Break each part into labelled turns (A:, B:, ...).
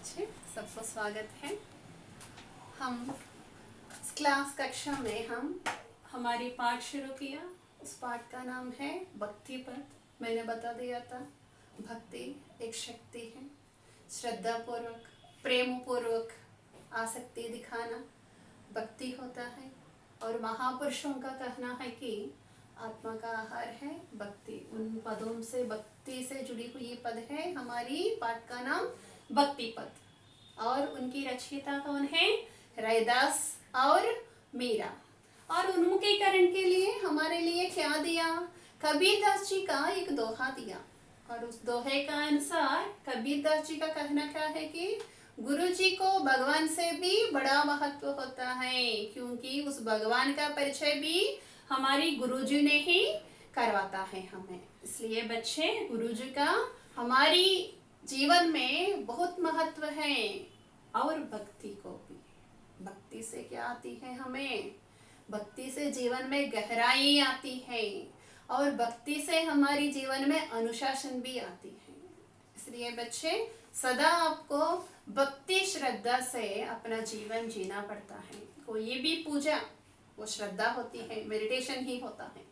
A: बच्चे, सबको स्वागत है। हम क्लास कक्षा में हमारी पाठ शुरू किया। उस पाठ का नाम है भक्ति पद। मैंने बता दिया था भक्ति एक शक्ति है। श्रद्धा पूर्वक, प्रेम पूर्वक आसक्ति दिखाना भक्ति होता है। और महापुरुषों का कहना है कि आत्मा का आहार है भक्ति। उन पदों से, भक्ति से जुड़ी हुई पद है। हमारी पाठ का नाम भक्ति पद। और उनकी रचयिता कौन है? रैदास और मीरा। और उन्मुखीकरण के लिए हमारे लिए क्या दिया? कबीरदास जी का एक दोहा दिया। और उस दोहे का अनुसार कबीरदास जी का कहना क्या है कि गुरु जी को भगवान से भी बड़ा महत्व होता है, क्योंकि उस भगवान का परिचय भी हमारी गुरु जी ने ही करवाता है हमें। इसलिए बच्चे, गुरु जी का हमारी जीवन में बहुत महत्व है। और भक्ति को भी, भक्ति से क्या आती है हमें? भक्ति से जीवन में गहराई आती है। और भक्ति से हमारी जीवन में अनुशासन भी आती है। इसलिए बच्चे, सदा आपको भक्ति श्रद्धा से अपना जीवन जीना पड़ता है। कोई भी पूजा वो श्रद्धा होती है, मेडिटेशन ही होता है।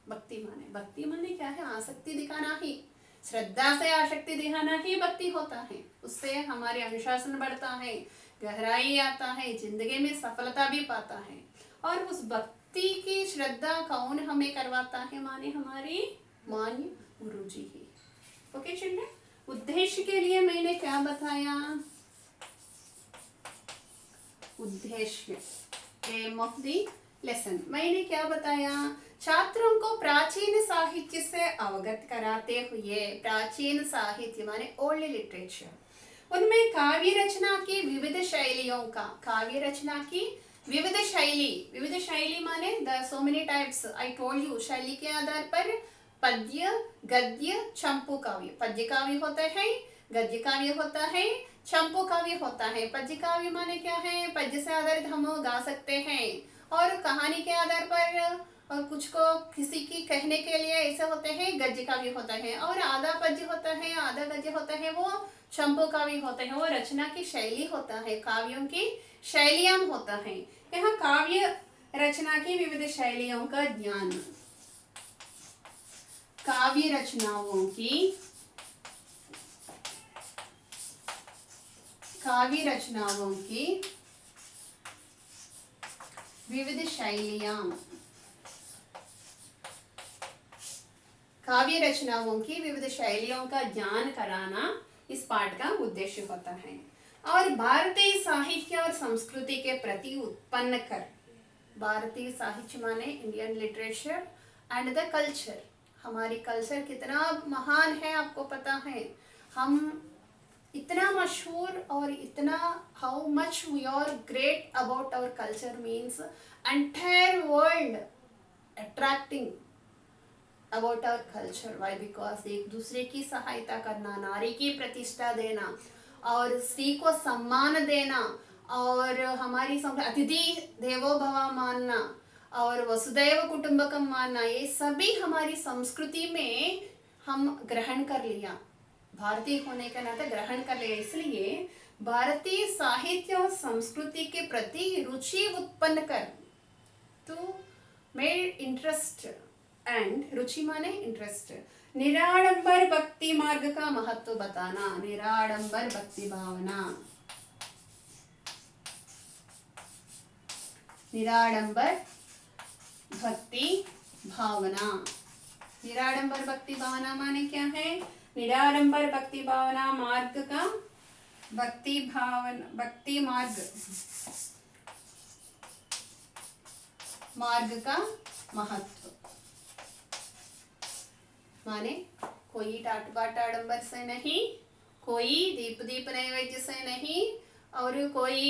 A: भक्ति माने क्या है? आसक्ति दिखाना ही। श्रद्धा से आसक्ति दिखाना ही भक्ति होता है। उससे हमारे अनुशासन बढ़ता है, गहराई आता है, जिंदगी में सफलता भी पाता है। और उस भक्ति की श्रद्धा कौन हमें करवाता है? माने हमारी मान्य गुरु जी ही। ओके चिल्ड्रन, उद्देश्य के लिए मैंने क्या बताया? उद्देश्य, एम ऑफ द लेसन, मैंने क्या बताया? छात्रों को प्राचीन साहित्य से अवगत कराते हुए, प्राचीन साहित्य माने ओल्ड लिटरेचर, उनमें काव्य रचना की विविध शैलियों का, काव्य रचना की विविध शैली माने so many types I told you. शैली के आधार पर पद्य, गद्य, चंपू काव्य। पद्य काव्य होता है, गद्य काव्य होता है, चंपू काव्य होता है। पद्य काव्य माने क्या है? पद्य से आधारित हम गा सकते हैं। और कहानी के आधार पर और कुछ को किसी की कहने के लिए ऐसे होते हैं, गद्य काव्य होता है। और आधा पद्य होता है, आधा गद्य होता है, वो चंपू काव्य होते हैं। वो रचना की शैली होता है, काव्यों की शैलियां होता है। यहाँ काव्य रचना की विविध शैलियों का ज्ञान, काव्य रचनाओं की विविध शैलियां, काव्य रचनाओं की विविध शैलियों का ज्ञान कराना इस पाठ का उद्देश्य होता है। और भारतीय साहित्य और संस्कृति के प्रति उत्पन्न कर, भारतीय साहित्य माने Indian literature and the culture. हमारी कल्चर कितना महान है आपको पता है। हम इतना मशहूर और इतना, how much we are great about our culture means entire world attracting about our culture. Why? Because एक दूसरे की सहायता करना, नारी की प्रतिष्ठा देना और स्त्री को सम्मान देना, और हमारी अतिथि देवो भव मानना और वसुदैव कुटुंबकम मानना, ये सभी हमारी संस्कृति में हम ग्रहण कर लिया। भारतीय होने के नाते ग्रहण कर लिया। इसलिए भारतीय साहित्य और संस्कृति के प्रति रुचि उत्पन्न कर, तो मेड इंटरेस्ट एंड, रुचि माने इंटरेस्ट, निराडंबर भक्ति मार्ग का महत्व बताना, निराडंबर भक्ति भावना, निराडंबर भक्ति भावना। निराडंबर भक्ति भावना माने क्या है? निराडंबर भक्ति भावना मार्ग का, भक्ति मार्ग का महत्व माने कोई टाट बाट आडंबर से नहीं, कोई दीप नैवेद्य से नहीं, और कोई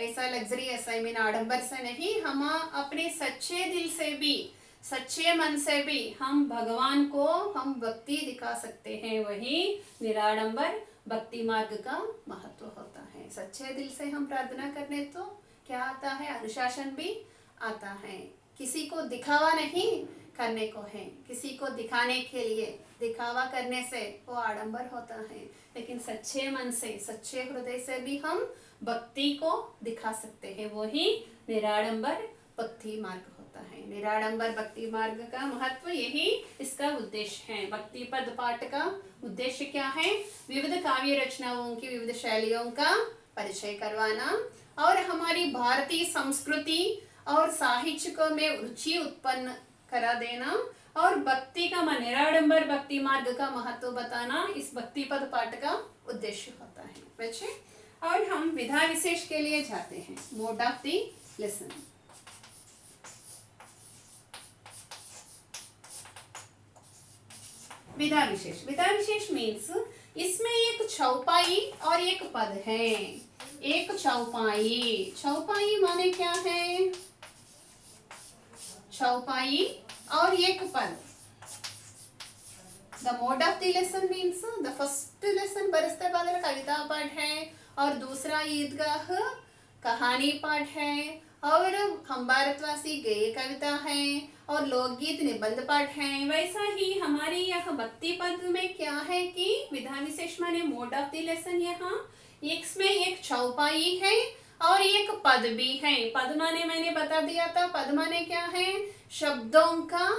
A: ऐसा लग्जरी, ऐसा I मीन आडंबर से नहीं। हम अपने सच्चे दिल से भी, सच्चे मन से भी हम भगवान को हम भक्ति दिखा सकते हैं। वही निराडंबर भक्ति मार्ग का महत्व होता है। सच्चे दिल से हम प्रार्थना करने तो क्या आता है? अनुशासन भी आता है। किसी को दिखावा नहीं करने को है, किसी को दिखाने के लिए, दिखावा करने से वो आडंबर होता है। लेकिन सच्चे मन से, सच्चे हृदय से भी हम भक्ति को दिखा सकते हैं, वो ही निराडंबर भक्ति मार्ग होता है। निराडंबर भक्ति मार्ग का महत्व यही इसका उद्देश्य है। भक्ति पद पाठ का उद्देश्य क्या है? विविध काव्य रचनाओं की विविध शैलियों का परिचय करवाना और हमारी भारतीय संस्कृति और साहित्य में रुचि उत्पन्न करा देना और भक्ति का निराडंबर भक्ति मार्ग का महत्व बताना इस भक्ति पद पाठ का उद्देश्य होता है बच्चे। और हम विधा विशेष के लिए जाते हैं, मोड ऑफ द लेसन। विधा विशेष, विधा विशेष मीन्स इसमें एक चौपाई और एक पद है। एक चौपाई, चौपाई माने क्या है? चौपाई और एक पद। The mode of the lesson means the first lesson Baraste Badal कविता पाठ है और दूसरा ईदगाह कहानी पाठ है और हम भारतवासी गेय कविता है और लोकगीत निबंध पाठ है। वैसा ही हमारी यह भक्ति पद में क्या है कि विधा विशेष माने मोड ऑफ द लेसन, यहाँ इसमें एक चौपाई है और एक पद भी है। पद माने मैंने बता दिया था, पद माने क्या है? शब्दों का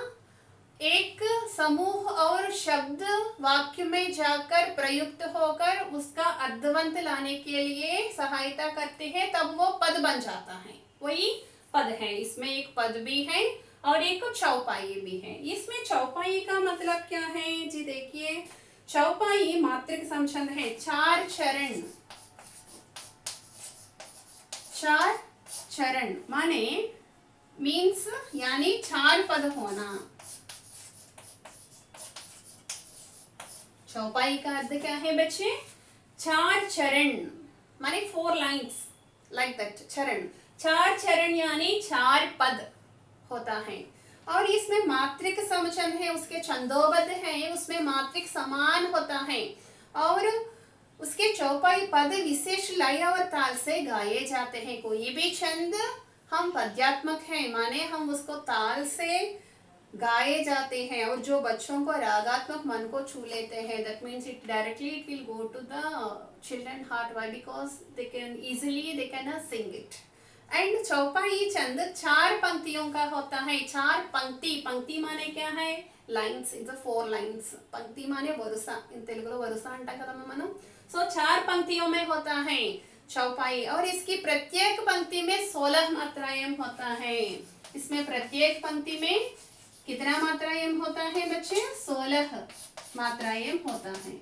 A: एक समूह और शब्द वाक्य में जाकर प्रयुक्त होकर उसका अर्थवंत लाने के लिए सहायता करते हैं, तब वो पद बन जाता है, वही पद है। इसमें एक पद भी है और एक चौपाई भी है। इसमें चौपाई का मतलब क्या है जी? देखिए, चौपाई मात्रिक समछंद है, चार चरण। चार चरण माने मीन्स यानी चार पद होना। चौपाई का अर्थ क्या है बच्चे? चार चरण माने 4 लाइन्स, लाइक दैट। चरण, चार चरण यानी चार पद होता है। और इसमें मात्रिक समछंद है, उसके छंदोबद्ध है, उसमें मात्रिक समान होता है और उसके चौपाई पद विशेष लय और ताल से गाए जाते हैं। कोई भी छंद हम पद्यात्मक है माने हम उसको ताल से गाए जाते हैं और जो बच्चों को रागात्मक मन को छू लेते हैं, that means it directly it will go to the children heart. Why? Because they can easily they can sing it. And चौपाई छंद चार पंक्तियों का होता है। चार पंक्ति, पंक्ति माने क्या है? Lines, it's 4 lines. पंक्ति माने वरुसा, इन तेलुगुलो वरुसा अंटाम कदा మనం। सो चार पंक्तियों में होता है चौपाई और इसकी प्रत्येक पंक्ति में 16 मात्राएं होता है। इसमें प्रत्येक पंक्ति में कितना मात्राएं होता है बच्चे? 16 मात्राएं होता है।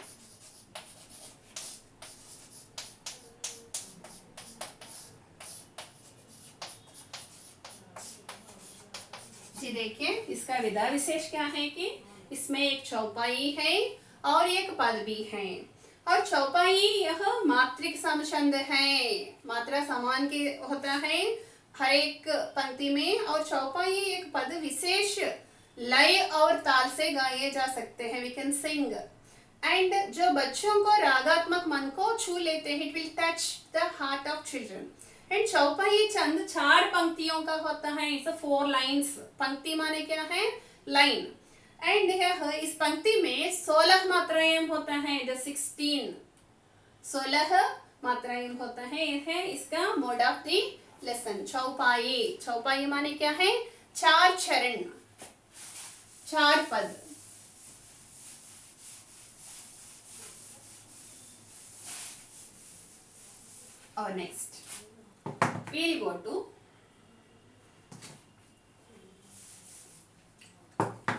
A: जी देखिए, इसका विधा विशेष क्या है कि इसमें एक चौपाई है और एक पद भी है। और चौपाई यह मात्रिक समछंद है, मात्रा समान के होता है हर एक पंक्ति में। और चौपाई एक पद विशेष लय और ताल से गाए जा सकते हैं, वी कैन सिंग। एंड जो बच्चों को रागात्मक मन को छू लेते हैं, it will touch the heart of children. And चौपाई छंद चार पंक्तियों का होता है, इट्स 4 लाइन्स। पंक्ति माने क्या है? लाइन। एंड इस पंक्ति में 16 मात्राएं होता है, द 16 मात्राएं होता है। यह है इसका मोड ऑफ द लेसन, चौपाई। चौपाई माने क्या है? चार चरण, चार पद। और नेक्स्ट we'll go to,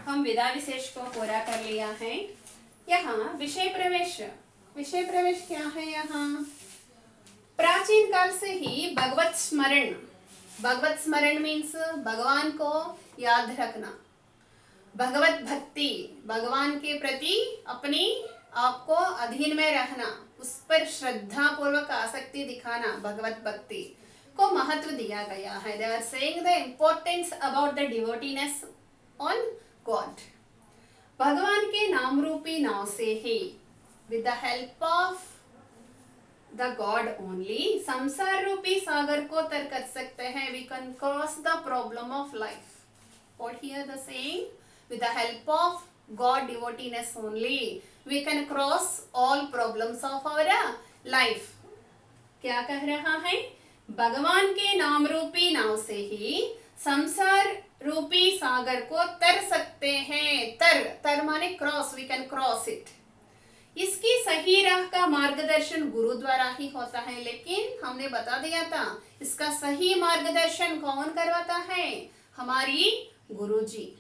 A: हम विधा विशेष को पूरा कर लिया है। यहाँ विषय प्रवेश, विषय प्रवेश क्या है? यहाँ प्राचीन काल से ही भगवत स्मरण, भगवत स्मरण मीन्स भगवान को याद रखना, भगवत भक्ति, भगवान के प्रति अपनी आपको अधीन में रहना, उस पर श्रद्धा पूर्वक आसक्ति दिखाना, भगवत भक्ति को महत्व दिया गया है। They are saying the importance about the devotees on God. भगवान के नाम रूपी नाव से ही, with the help of the God only, संसार रूपी सागर को तर कर सकते हैं। We can cross the problem of life. What here the saying? with the help of God devotees only we can cross all problems of our life. क्या कह रहा है? भगवान के नाम रूपी नाव से ही संसार रूपी सागर को तर सकते हैं. तर माने cross, we can cross it. इसकी सही राह का मार्गदर्शन गुरु द्वारा ही होता है. लेकिन हमने बता दिया था इसका सही मार्गदर्शन कौन करवाता है? हमारी गुरु जी.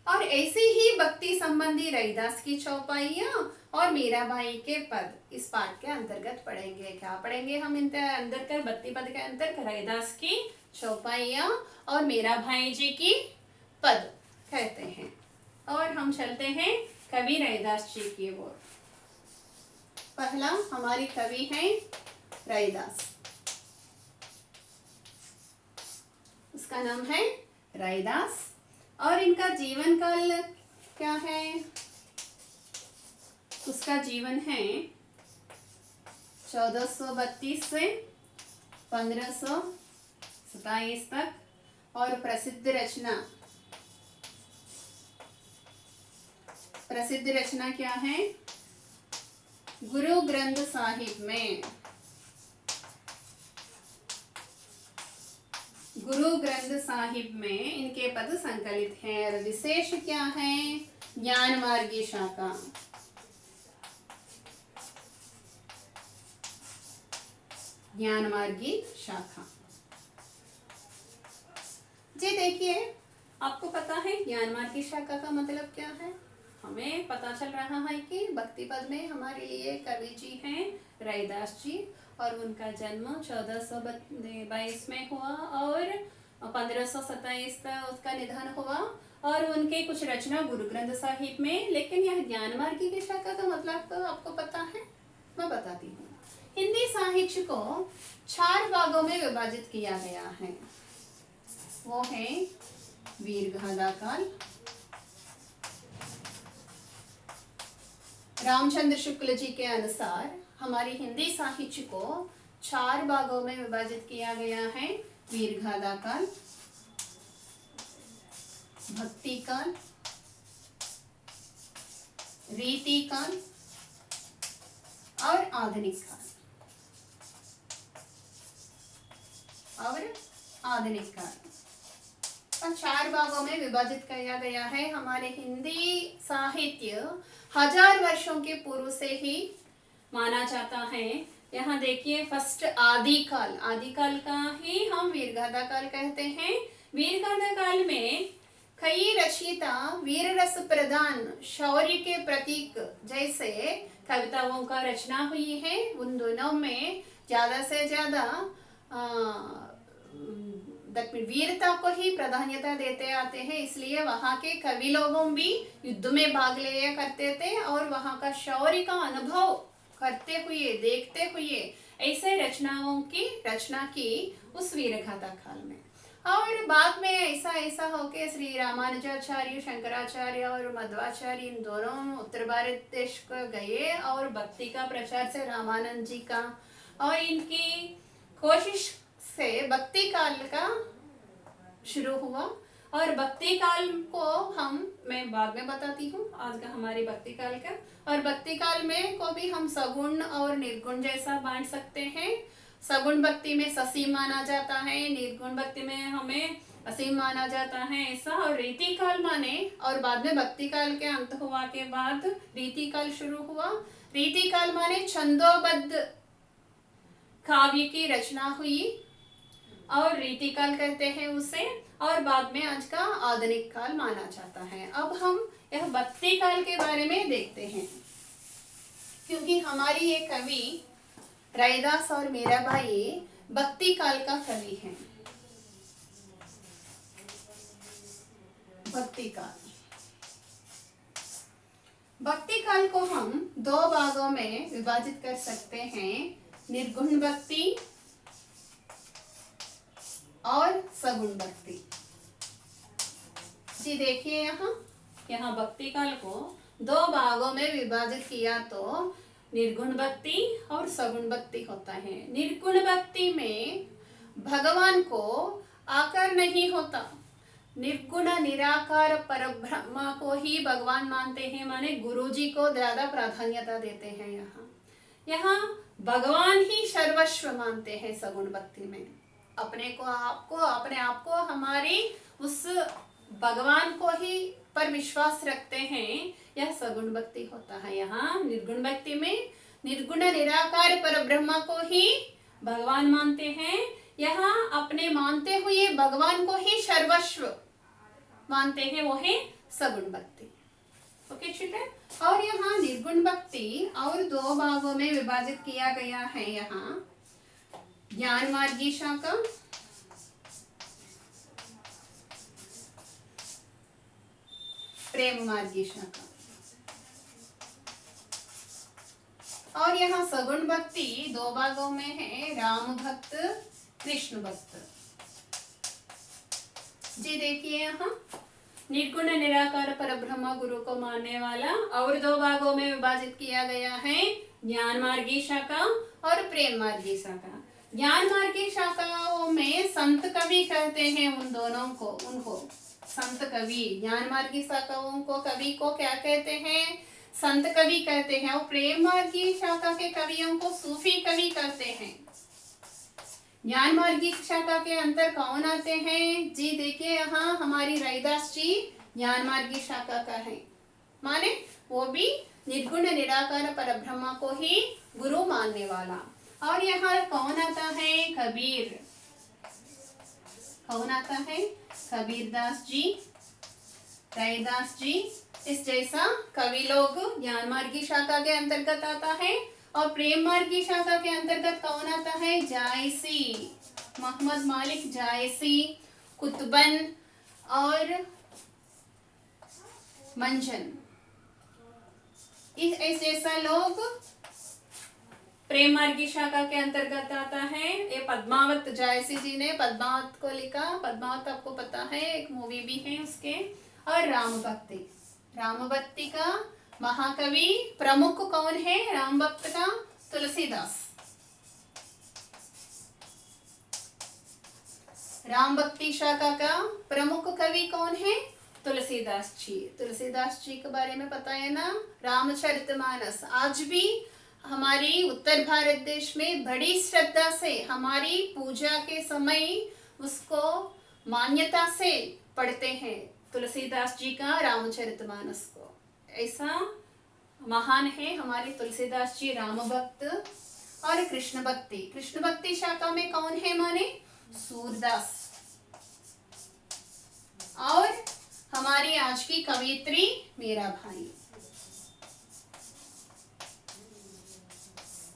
A: और ऐसे ही भक्ति संबंधी रैदास की चौपाइयाँ और मीराबाई के पद इस पाठ के अंतर्गत पढ़ेंगे. क्या पढ़ेंगे हम इनके अंदर कर? भक्ति पद के अंदर रैदास की चौपाइयाँ और मीराबाई जी की पद कहते हैं. और हम चलते हैं कवि रैदास जी की ओर. पहला हमारी कवि हैं रैदास. उसका नाम है रैदास और इनका जीवन काल क्या है? उसका जीवन है 1432 से 1527 तक. और प्रसिद्ध रचना क्या है? गुरु ग्रंथ साहिब में. गुरु ग्रंथ साहिब में इनके पद संकलित हैं. और विशेष क्या है? ज्ञान मार्गी शाखा. ज्ञान मार्गी शाखा. जी देखिए, आपको पता है ज्ञान मार्गी शाखा का मतलब क्या है? हमें पता चल रहा है कि भक्ति पद में हमारे लिए कवि जी हैं रैदास जी. और उनका जन्म 1422 में हुआ और 1527 तक उसका निधन हुआ. और उनके कुछ रचना गुरु ग्रंथ साहिब में. लेकिन यह ज्ञान मार्गी की शाखा का मतलब तो आपको पता है? मैं बताती हूँ. हिंदी साहित्य को 4 भागों में विभाजित किया गया है. वो है वीरगाथा काल, रामचंद्र शुक्ल जी के अनुसार हमारी हिंदी साहित्य को 4 भागों में विभाजित किया गया है. वीरगाथा काल, भक्ति काल, रीति काल और आधुनिक काल. और 4 भागों में विभाजित किया गया है. हमारे हिंदी साहित्य 1000 वर्षों के पूर्व से ही माना जाता है. यहाँ देखिए, फर्स्ट आदिकाल का ही हम वीरगाथा काल कहते हैं. वीरगाथा काल में कई रचयिता वीर रस प्रधान शौर्य के प्रतीक जैसे कविताओं का रचना हुई है. उन दोनों में ज्यादा से ज्यादा वीरता को ही प्राधान्यता देते आते हैं. इसलिए वहाँ के कवि लोगों भी युद्ध में भाग लिया करते थे और वहाँ का शौर्य का अनुभव करते हुए, देखते हुए ऐसे रचनाओं की रचना की उस वीरगाथा काल में. और बाद में ऐसा होके श्री रामानुजाचार्य, शंकराचार्य और मध्वाचार्य इन दोनों उत्तर भारत देश को गए और भक्ति का प्रचार से रामानंद जी का और इनकी कोशिश से भक्ति काल का शुरू हुआ. और भक्ति काल को मैं बाद में बताती हूँ. आज का हमारी भक्ति काल का. और भक्ति काल में को भी हम सगुण और निर्गुण जैसा बांट सकते हैं. सगुण भक्ति में ससीम माना जाता है, निर्गुण भक्ति में हमें असीम माना जाता है, ऐसा. और रीति काल माने, और बाद में भक्ति काल के अंत हुआ के बाद रीति काल शुरू हुआ. रीति काल माने छंदोबद्ध काव्य की रचना हुई और रीति काल कहते हैं उसे. और बाद में आज का आधुनिक काल माना जाता है. अब हम यह भक्ति काल के बारे में देखते हैं, क्योंकि हमारी ये कवि रैदास और मीराबाई भक्ति काल का कवि हैं. भक्ति काल को हम 2 भागों में विभाजित कर सकते हैं. निर्गुण भक्ति और सगुण भक्ति. जी देखिए, यहाँ भक्ति काल को 2 भागों में विभाजित किया तो निर्गुण भक्ति और सगुण भक्ति होता है. निर्गुण भक्ति में भगवान को आकर नहीं होता, निर्गुण निराकार परब्रह्म को ही भगवान मानते हैं, माने गुरुजी को ज्यादा प्राधान्यता देते हैं। यहाँ भगवान ही सर्वस्व मानते हैं सगुण भक्ति में। अपने आप को हमारी उस भगवान को ही पर विश्वास रखते हैं, यह सगुण भक्ति होता है। यहाँ निर्गुण भक्ति में निर्गुण निराकार परब्रह्म को ही भगवान मानते हैं। यहाँ अपने मानते हुए भगवान को ही सर्वस्व मानते हैं, वो है सगुण भक्ति। Okay children. और यहाँ निर्गुण भक्ति और दो भागों में विभाजित किया गया है। यहाँ ज्ञान मार्गी शाखा, प्रेम मार्गी शाखा। और यहाँ सगुण भक्ति दो भागों में है, राम भक्त, कृष्ण भक्त। जी देखिए, यहाँ निर्गुण निराकार परब्रह्म गुरु को मानने वाला और दो भागों में विभाजित किया गया है, ज्ञान मार्गी शाखा और प्रेम मार्गी शाखा। ज्ञान मार्गी शाखाओं में संत कवि कहते हैं उन दोनों को, उनको संत कवि। ज्ञान मार्गी शाखाओं को कवि को क्या कहते हैं? संत कवि कहते हैं। और प्रेम मार्गी शाखा के कवियों को सूफी कवि कहते हैं। ज्ञान मार्गी शाखा के अंतर कौन आते हैं? जी देखिए, यहाँ हमारी रैदास जी ज्ञान मार्गी शाखा का है, माने वो भी निर्गुण निराकार परब्रह्म को ही गुरु मानने वाला। और यहाँ कौन आता है? कबीर। कौन आता है? कबीरदास जी, रैदास जी, इस जैसा कवि लोग ज्ञान मार्गी शाखा के अंतर्गत आता है। और प्रेम मार्गी शाखा के अंतर्गत कौन आता है? जायसी, मोहम्मद मालिक जायसी, कुतुबन और मंजन। इस जैसा लोग प्रेम मार्गी शाखा के अंतर्गत आता है। ये पद्मावत जायसी जी ने पद्मावत को लिखा। पद्मावत आपको पता है, एक मूवी भी है उसके। और राम भक्ति, राम भक्ति का महाकवि प्रमुख कौन है? राम भक्त का तुलसीदास। राम भक्ति शाखा का प्रमुख कवि कौन है? तुलसीदास जी। तुलसीदास जी के बारे में पता है ना, रामचरितमानस आज भी हमारी उत्तर भारत देश में बड़ी श्रद्धा से हमारी पूजा के समय उसको मान्यता से पढ़ते हैं, तुलसीदास जी का रामचरितमानस को। ऐसा महान है हमारे तुलसीदास जी। राम भक्त और कृष्ण भक्ति, कृष्ण भक्ति शाखा में कौन है? माने सूरदास। और हमारी आज की कवियत्री मीरा भाई।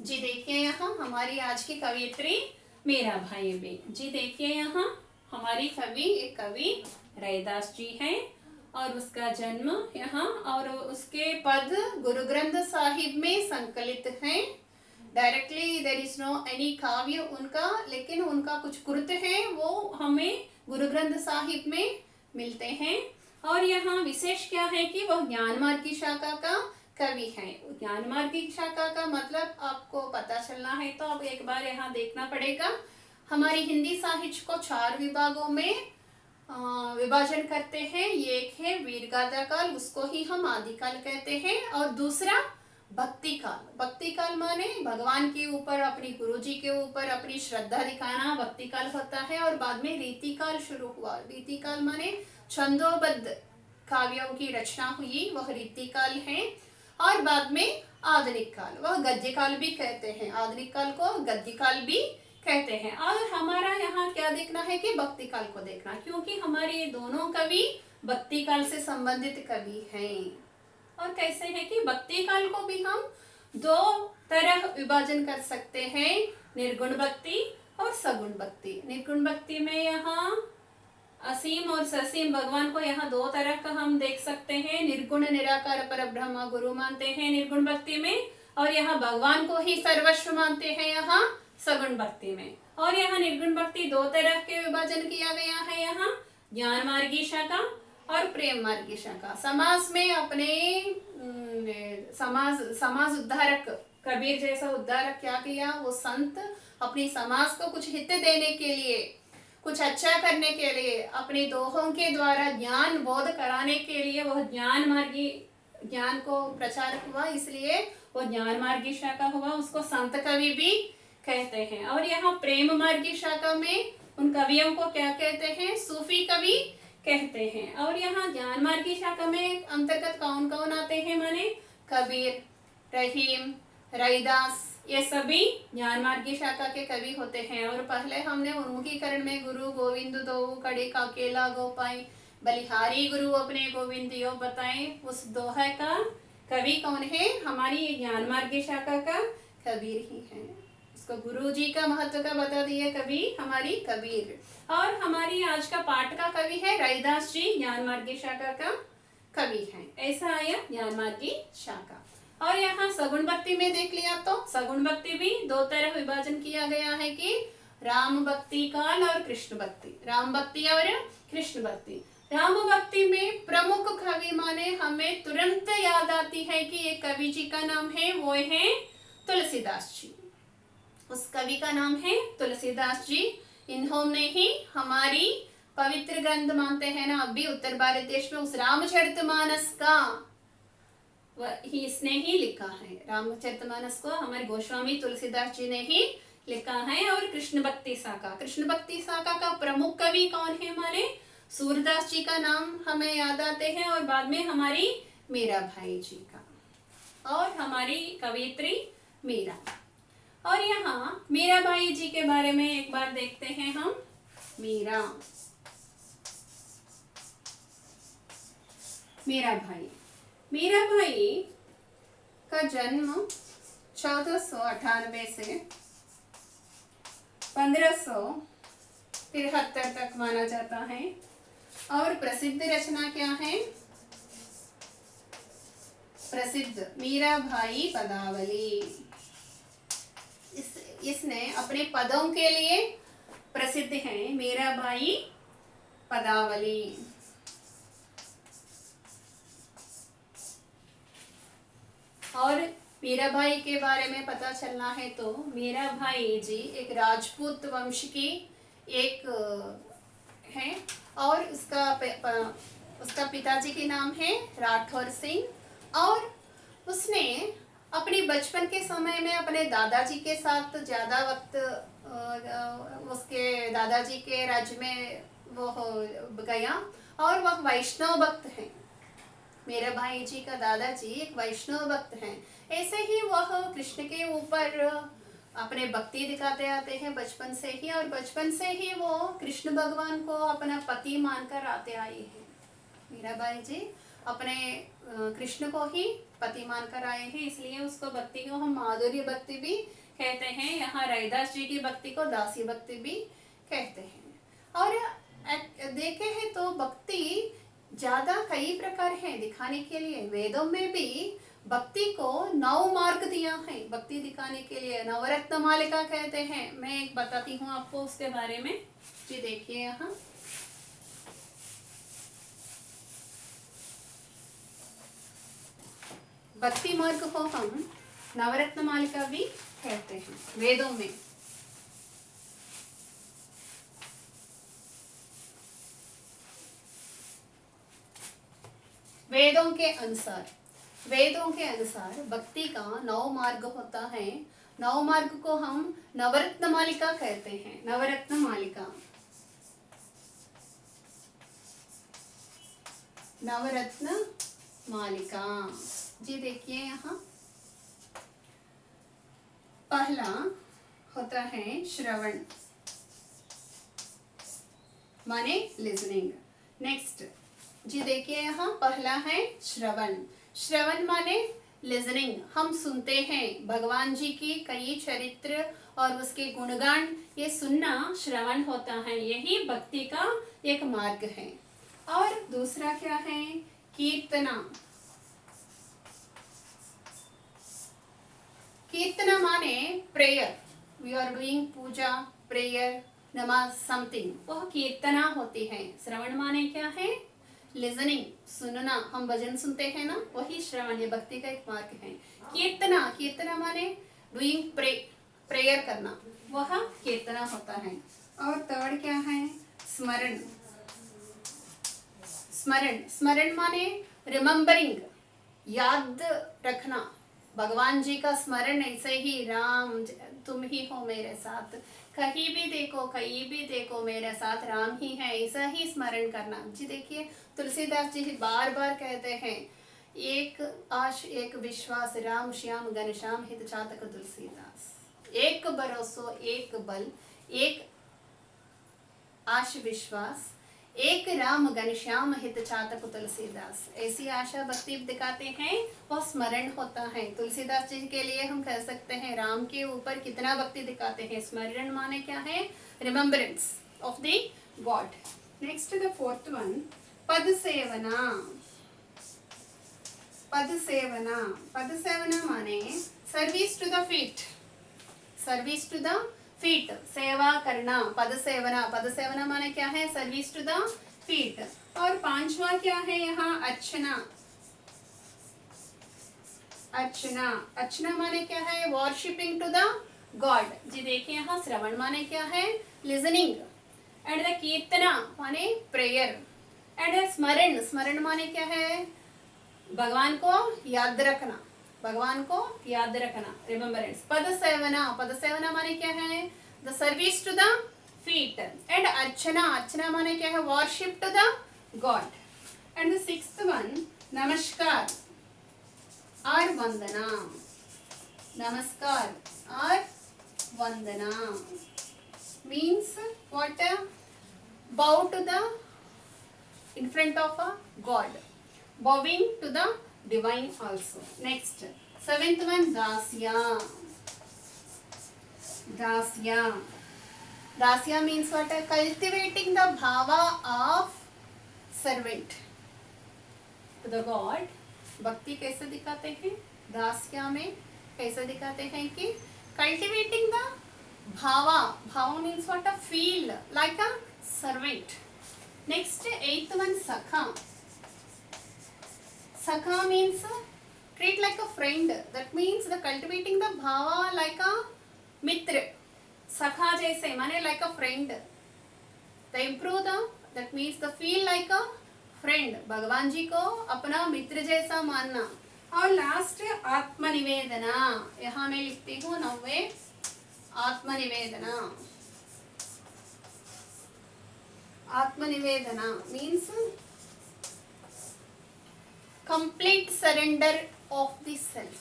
A: जी देखिए, यहाँ हमारी आज की कवियत्री मीरा भाई भी। जी देखिए, यहाँ हमारी एक कवि रैदास जी हैं और उसका जन्म यहाँ और उसके पद गुरु ग्रंथ साहिब में संकलित हैं। Directly there is no any काव्य उनका, लेकिन उनका कुछ कृत है वो हमें गुरु ग्रंथ साहिब में मिलते हैं। और यहाँ विशेष क्या है कि वह ज्ञान मार्गी शाखा का कवि है। ज्ञान मार्गी शाखा का मतलब आपको पता चलना है तो अब एक बार यहाँ देखना पड़ेगा। हमारी हिंदी साहित्य को 4 विभागों में विभाजन करते हैं। ये एक है वीरगाथा काल, उसको ही हम आदिकाल कहते हैं। और दूसरा भक्ति काल। भक्ति काल माने भगवान के ऊपर, अपनी गुरुजी के ऊपर अपनी श्रद्धा दिखाना भक्ति काल होता है। और बाद में रीति काल शुरू हुआ। रीति काल माने छंदोबद्ध काव्यों की रचना हुई, वह रीति काल है। और बाद में आधुनिक काल, वह गद्य काल भी कहते हैं। आधुनिक काल को गद्य काल भी कहते हैं। और हमारा यहाँ क्या देखना है कि भक्ति काल को देखना, क्योंकि हमारे ये दोनों कवि भक्ति काल से संबंधित कवि हैं। और कैसे है कि भक्ति काल को भी हम 2 तरह विभाजन कर सकते हैं, निर्गुण भक्ति और सगुण भक्ति। निर्गुण भक्ति में यहाँ असीम और ससीम भगवान को यहाँ 2 तरह का हम देख सकते हैं। निर्गुण निराकार परब्रह्म गुरु मानते हैं निर्गुण भक्ति में, और यहाँ भगवान को ही सर्वस्व मानते हैं यहाँ सगुण भक्ति में। और यहाँ निर्गुण भक्ति 2 तरह के विभाजन किया गया है, यहाँ ज्ञान मार्गी शाखा और प्रेम मार्गी शाखा। समाज में अपने समाज उद्धारक कबीर जैसा उद्धारक क्या किया, वो संत अपनी समाज को कुछ हित देने के लिए, कुछ अच्छा करने के लिए, अपने दोहों के द्वारा ज्ञान बोध कराने के लिए वह ज्ञान मार्गी ज्ञान को प्रचारक हुआ, इसलिए वो ज्ञान मार्गी शाखा हुआ। उसको संत कवि भी कहते हैं। और यहाँ प्रेम मार्गी शाखा में उन कवियों को क्या कहते हैं? सूफी कवि कहते हैं। और यहाँ ज्ञान मार्गी शाखा में अंतर्गत कौन कौन आते हैं? माने कबीर, रहीम, रैदास, ये सभी ज्ञान मार्गी शाखा के कवि होते हैं। और पहले हमने उन्मुखीकरण में गुरु गोविंद दो कड़ी का केला गोपाई, बलिहारी गुरु अपने गोविंद यो बताएं, उस दोहे का कवि कौन है? हमारी ज्ञान मार्गी शाखा का कबीर ही है। उसको गुरु जी का महत्व का बता दिए कवि हमारी कबीर। और हमारी आज का पाठ का कवि है रैदास जी, ज्ञान मार्गी शाखा का कवि है। ऐसा आया ज्ञान मार्गी शाखा। और यहाँ सगुण भक्ति में देख लिया तो सगुण भक्ति भी दो तरह विभाजन किया गया है कि राम भक्ति काल और कृष्ण भक्ति, राम भक्ति और कृष्ण भक्ति। राम भक्ति में प्रमुख कवि माने हमें तुरंत याद आती है कि एक कवि जी का नाम है, वो है तुलसीदास जी। उस कवि का नाम है तुलसीदास जी। इन्होंने ही हमारी पवित्र ग्रंथ मानते हैं ना, अभी उत्तर भारत देश में उस रामचरितमानस का इसने ही लिखा है। रामचरितमानस को हमारे गोस्वामी तुलसीदास जी ने ही लिखा है। और कृष्ण भक्ति शाखा, कृष्ण भक्ति शाखा का प्रमुख कवि कौन है? हमारे सूरदास जी का नाम हमें याद आते हैं। और बाद में हमारी मीरा भाई जी का और हमारी कवियत्री मीरा। और यहाँ मीरा भाई जी के बारे में एक बार देखते हैं हम। मीरा भाई का जन्म 1498 से 1573 तक माना जाता है। और प्रसिद्ध रचना क्या है? प्रसिद्ध मीरा भाई पदावली। इसने अपने पदों के लिए प्रसिद्ध है, मीरा भाई पदावली। और मीरा भाई के बारे में पता चलना है तो मीरा भाई जी एक राजपूत वंश की एक है। और उसका पिताजी के नाम है राठौर सिंह। और उसने अपनी बचपन के समय में अपने दादाजी के साथ ज़्यादा वक्त उसके दादाजी के राज्य में वो गया। और वह वैष्णव भक्त हैं। मेरे भाई जी का दादाजी एक वैष्णव भक्त हैं। ऐसे ही वह कृष्ण के ऊपर अपने भक्ति दिखाते आते हैं बचपन से ही। और बचपन से ही वो कृष्ण भगवान को अपना पति मानकर आते आए हैं। मेरा भाई जी अपने कृष्ण को ही पति मानकर आए हैं, इसलिए उसको भक्ति को हम माधुर्य भक्ति भी कहते हैं। यहाँ रैदास जी की भक्ति को दासी भक्ति भी कहते हैं। और देखे हैं तो भक्ति ज्यादा कई प्रकार है दिखाने के लिए। वेदों में भी भक्ति को 9 मार्ग दिया है भक्ति दिखाने के लिए। नवरत्न मालिका कहते हैं। मैं एक बताती हूँ आपको उसके बारे में। जी देखिए यहाँ भक्ति मार्ग को हम नवरत्न मालिका भी कहते हैं वेदों में। वेदों के अनुसार भक्ति का 9 मार्ग होता है। 9 मार्ग को हम नवरत्न मालिका कहते हैं। नवरत्न मालिका, नवरत्न मालिका। जी देखिए यहाँ पहला होता है श्रवण माने लिसनिंग। नेक्स्ट जी देखिए यहाँ पहला है श्रवण। श्रवण माने लिसनिंग, हम सुनते हैं भगवान जी की कई चरित्र और उसके गुणगान, ये सुनना श्रवण होता है। यही भक्ति का एक मार्ग है। और दूसरा क्या है? कीर्तना। कीर्तना माने prayer. We are doing puja, prayer, namaz, something, वह कीर्तना होती है। श्रवण माने क्या है? लिसनिंग, सुनना। हम भजन सुनते हैं ना, वही श्रवण, ये भक्ति का एक मार्ग है। कीर्तना माने डूइंग प्रेयर करना। वह कीर्तना होता है। और थर्ड क्या है? स्मरण। स्मरण, स्मरण माने रिमेम्बरिंग, याद रखना। भगवान जी का स्मरण ऐसे ही, राम तुम ही हो मेरे साथ, कहीं भी देखो मेरे साथ राम ही है, ऐसा ही स्मरण करना जी। देखिए तुलसीदास जी बार बार कहते हैं, एक आश एक विश्वास, राम श्याम घनश्याम हित चातक तुलसीदास। एक भरोसो एक बल, एक आश विश्वास, एक राम घनश्याम हित चातक तुलसीदास। ऐसी आशा भक्ति दिखाते हैं, वो स्मरण होता है। तुलसीदास जी के लिए हम कह सकते हैं राम के ऊपर कितना भक्ति दिखाते हैं। स्मरण माने क्या है? Remembrance of the god. Next the fourth one, पद सेवना। पद सेवना, पद सेवना माने service to the feet. Service to the feet, सेवा करना, पद सेवना। पद सेवना माने क्या है? Service to the feet. और पांचवा क्या है यहाँ? अर्चना। अर्चना, अर्चना माने क्या है? वर्शिपिंग टू द गॉड जी। देखिए यहाँ श्रवण माने क्या है? लिसनिंग। एंड द कीर्तना माने प्रेयर। एंड स्मरण, स्मरण माने क्या है? भगवान को याद रखना, भगवान को याद रखना, रिमेम्बरेंस। पद सेवना, पद सेवना माने क्या है? The service to the feet. And अर्चना, अर्चना माने क्या है? Worship to the God. And the sixth one, नमस्कार और वंदना। नमस्कार और वंदना means what? Bow to the in front of a god, bowing to the divine also. Next, seventh one, dasya. Dasya, dasya means what? Cultivating the bhava of servant to the god. भक्ति कैसे दिखाते हैं? दास्या में कैसे दिखाते हैं कि cultivating the bhava. Bhava means what? A feel like a servant. Next, eighth one, sakha. Sakha means treat like a friend. That means the cultivating the bhava like a mitra. Sakha जैसे माने like a friend. The improve the, that means the feel like a friend. भगवान जी को अपना मित्र जैसा मानना। और last आत्मनिवेदना, यहाँ मैं लिखती हूँ 9वें, आत्मनिवेदना। आत्मनिवेदना means complete surrender of the self.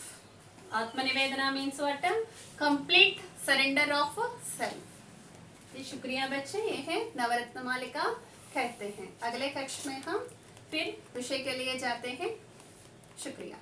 A: आत्मनिवेदना means what? Complete surrender of self. ये शुक्रिया बच्चे, ये है नवरत्न मालिका कहते हैं। अगले कक्ष में हम फिर विषय के लिए जाते हैं। शुक्रिया।